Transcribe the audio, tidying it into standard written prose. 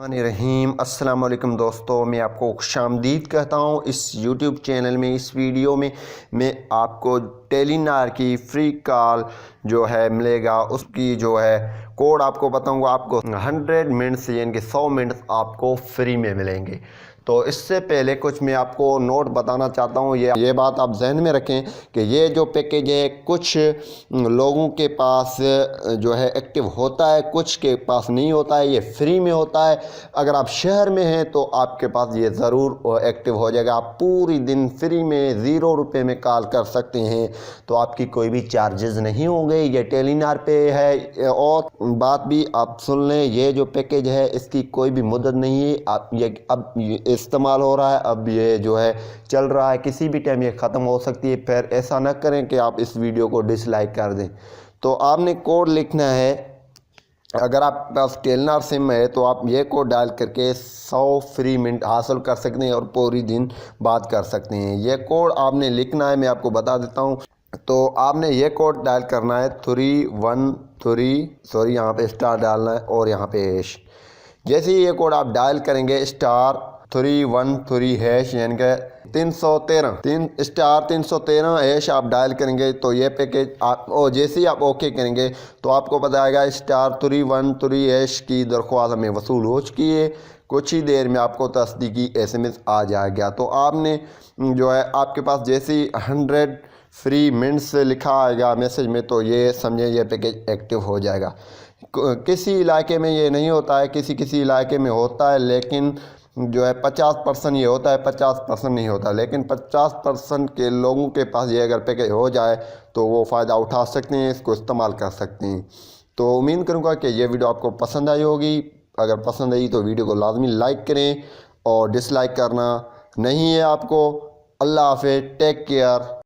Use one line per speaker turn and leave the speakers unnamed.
रहीम अस्सलाम वालेकुम दोस्तों, मैं आपको खुशामदीद कहता हूँ इस यूट्यूब चैनल में। इस वीडियो में मैं आपको टेलीनार की फ्री कॉल जो है मिलेगा, उसकी जो है कोड आपको बताऊंगा। आपको 100 मिनट्स यानी कि 100 मिनट्स आपको फ्री में मिलेंगे। तो इससे पहले कुछ मैं आपको नोट बताना चाहता हूँ। ये बात आप जहन में रखें कि ये जो पैकेज है कुछ लोगों के पास जो है एक्टिव होता है, कुछ के पास नहीं होता है। ये फ्री में होता है। अगर आप शहर में हैं तो आपके पास ये ज़रूर एक्टिव हो जाएगा। आप पूरी दिन फ्री में 0 रुपये में कॉल कर सकते हैं, तो आपकी कोई भी चार्जेस नहीं होंगे। ये टेलीनार पे है। और बात भी आप सुन लें, ये जो पैकेज है इसकी कोई भी मुद्दत नहीं है। आप ये अब इस्तेमाल हो रहा है, अब ये जो है चल रहा है, किसी भी टाइम ये ख़त्म हो सकती है। फिर ऐसा ना करें कि आप इस वीडियो को डिसलाइक कर दें। तो आपने कोड लिखना है। अगर आप पास टेलीनार सिम है तो आप ये कोड डायल करके 100 फ्री मिनट हासिल कर सकते हैं और पूरी दिन बात कर सकते हैं। ये कोड आपने लिखना है, मैं आपको बता देता हूँ। तो आपने ये कोड डायल करना है 313 यहाँ पे स्टार डालना है और यहाँ पे हैश। जैसे ही ये कोड आप डायल करेंगे *313# यानी कि 313 हैश आप डायल करेंगे तो ये पैकेज आप और जैसे ही आप ओके करेंगे तो आपको बताएगा *313# की दरख्वास्त हमें वसूल हो चुकी है। कुछ ही देर में आपको तस्दीकी SMS आ जाएगा। तो आपने जो है आपके पास जैसे ही 100 फ्री मिनट्स लिखा आएगा मैसेज में, तो ये समझे ये पैकेज एक्टिव हो जाएगा। किसी इलाके में ये नहीं होता है, किसी इलाके में होता है, लेकिन जो है 50% ये होता है, 50% नहीं होता। लेकिन 50% के लोगों के पास ये अगर पैकेज हो जाए तो वो फ़ायदा उठा सकते हैं, इसको इस्तेमाल कर सकते हैं। तो उम्मीद करूँगा कि ये वीडियो आपको पसंद आई होगी। अगर पसंद आई तो वीडियो को लाजमी लाइक करें और डिसलाइक करना नहीं है आपको। अल्लाह हाफ़िज़, टेक केयर।